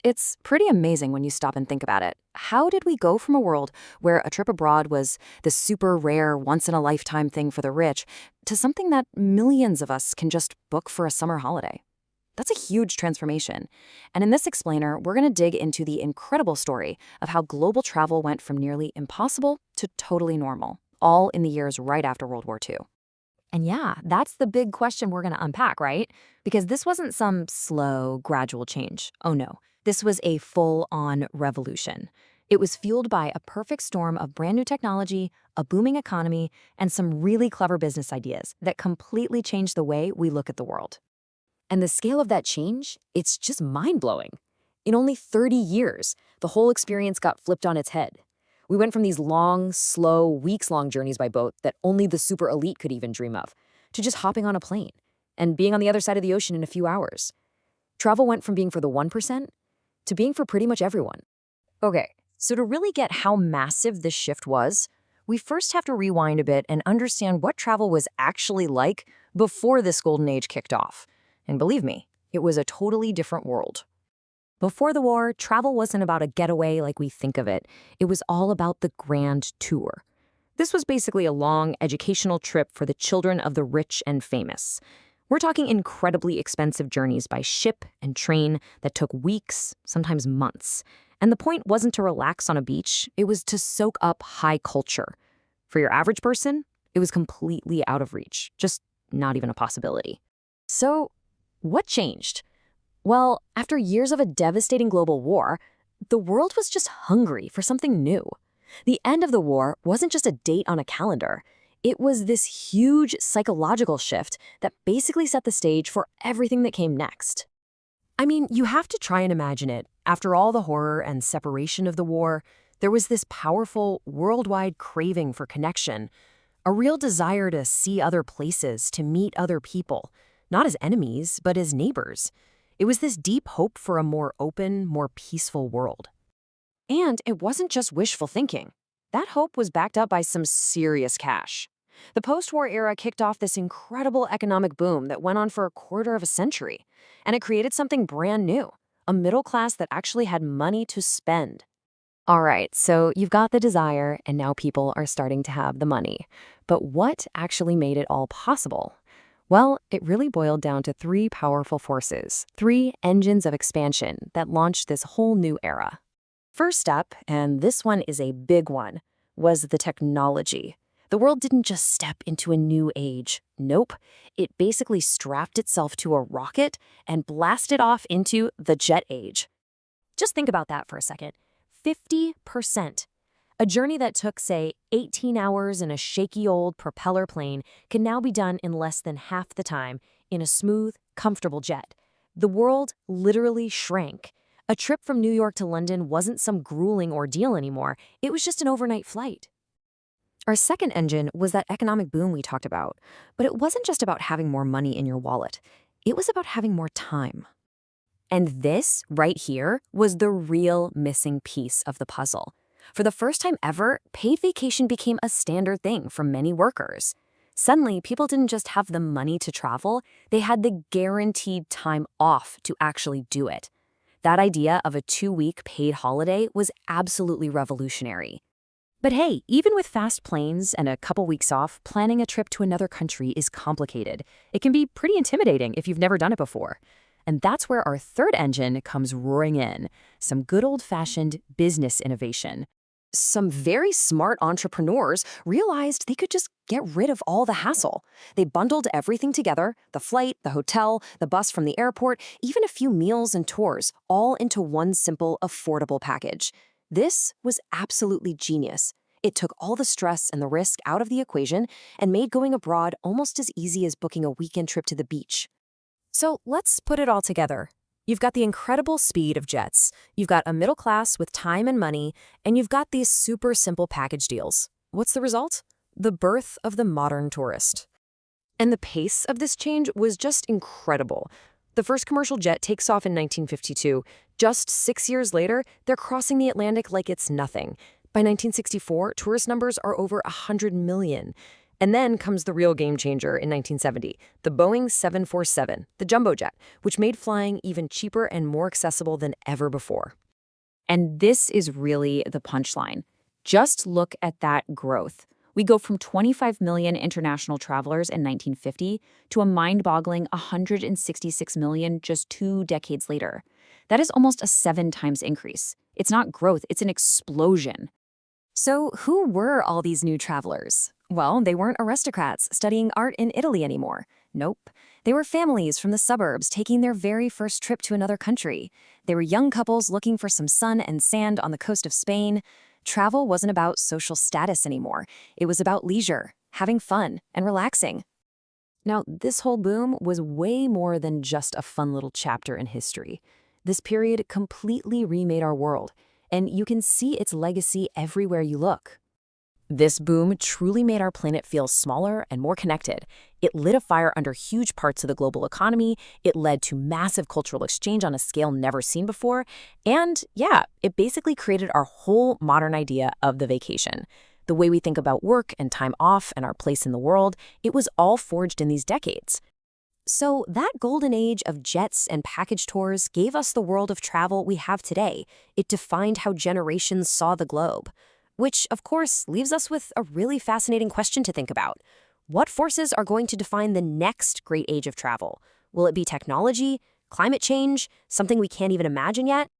It's pretty amazing when you stop and think about it. How did we go from a world where a trip abroad was the super rare, once in a lifetime thing for the rich to something that millions of us can just book for a summer holiday? That's a huge transformation. And in this explainer, we're going to dig into the incredible story of how global travel went from nearly impossible to totally normal, all in the years right after World War II. And yeah, that's the big question we're going to unpack, right? Because this wasn't some slow, gradual change. Oh no, this was a full on revolution. It was fueled by a perfect storm of brand new technology, a booming economy, and some really clever business ideas that completely changed the way we look at the world. And the scale of that change, it's just mind blowing. In only 30 years, the whole experience got flipped on its head. We went from these long, slow, weeks long journeys by boat that only the super elite could even dream of, to just hopping on a plane and being on the other side of the ocean in a few hours. Travel went from being for the 1% to being for pretty much everyone. Okay, so to really get how massive this shift was, we first have to rewind a bit and understand what travel was actually like before this golden age kicked off. And believe me, it was a totally different world. Before the war, travel wasn't about a getaway like we think of it. It was all about the grand tour. This was basically a long educational trip for the children of the rich and famous. We're talking incredibly expensive journeys by ship and train that took weeks, sometimes months. And the point wasn't to relax on a beach, it was to soak up high culture. For your average person, it was completely out of reach, just not even a possibility. So, what changed? Well, after years of a devastating global war, the world was just hungry for something new. The end of the war wasn't just a date on a calendar. It was this huge psychological shift that basically set the stage for everything that came next. I mean, you have to try and imagine it. After all the horror and separation of the war, there was this powerful, worldwide craving for connection, a real desire to see other places, to meet other people, not as enemies, but as neighbors. It was this deep hope for a more open, more peaceful world. And it wasn't just wishful thinking. That hope was backed up by some serious cash. The post-war era kicked off this incredible economic boom that went on for a quarter of a century, and it created something brand new, a middle class that actually had money to spend. All right, so you've got the desire, and now people are starting to have the money. But what actually made it all possible? Well, it really boiled down to three powerful forces, three engines of expansion that launched this whole new era. First up, and this one is a big one, was the technology. The world didn't just step into a new age. Nope. It basically strapped itself to a rocket and blasted off into the jet age. Just think about that for a second. 50%. A journey that took, say, 18 hours in a shaky old propeller plane can now be done in less than half the time in a smooth, comfortable jet. The world literally shrank. A trip from New York to London wasn't some grueling ordeal anymore. It was just an overnight flight. Our second engine was that economic boom we talked about. But it wasn't just about having more money in your wallet. It was about having more time. And this, right here, was the real missing piece of the puzzle. For the first time ever, paid vacation became a standard thing for many workers. Suddenly, people didn't just have the money to travel, they had the guaranteed time off to actually do it. That idea of a 2-week paid holiday was absolutely revolutionary. But hey, even with fast planes and a couple weeks off, planning a trip to another country is complicated. It can be pretty intimidating if you've never done it before. And that's where our third engine comes roaring in, some good old-fashioned business innovation. Some very smart entrepreneurs realized they could just get rid of all the hassle. They bundled everything together, the flight, the hotel, the bus from the airport, even a few meals and tours, all into one simple, affordable package. This was absolutely genius. It took all the stress and the risk out of the equation and made going abroad almost as easy as booking a weekend trip to the beach. So let's put it all together. You've got the incredible speed of jets, you've got a middle class with time and money, and you've got these super simple package deals. What's the result? The birth of the modern tourist. And the pace of this change was just incredible. The first commercial jet takes off in 1952. Just 6 years later, they're crossing the Atlantic like it's nothing. By 1964, tourist numbers are over 100 million. And then comes the real game changer in 1970, the Boeing 747, the jumbo jet, which made flying even cheaper and more accessible than ever before. And this is really the punchline. Just look at that growth. We go from 25 million international travelers in 1950 to a mind-boggling 166 million just 2 decades later. That is almost a 7 times increase. It's not growth, it's an explosion. So who were all these new travelers? Well, they weren't aristocrats studying art in Italy anymore. Nope. They were families from the suburbs taking their very first trip to another country. They were young couples looking for some sun and sand on the coast of Spain. Travel wasn't about social status anymore. It was about leisure, having fun, and relaxing. Now, this whole boom was way more than just a fun little chapter in history. This period completely remade our world, and you can see its legacy everywhere you look. This boom truly made our planet feel smaller and more connected. It lit a fire under huge parts of the global economy, it led to massive cultural exchange on a scale never seen before, and yeah, it basically created our whole modern idea of the vacation. The way we think about work and time off and our place in the world, it was all forged in these decades. So that golden age of jets and package tours gave us the world of travel we have today. It defined how generations saw the globe. Which, of course, leaves us with a really fascinating question to think about. What forces are going to define the next great age of travel? Will it be technology, climate change, something we can't even imagine yet?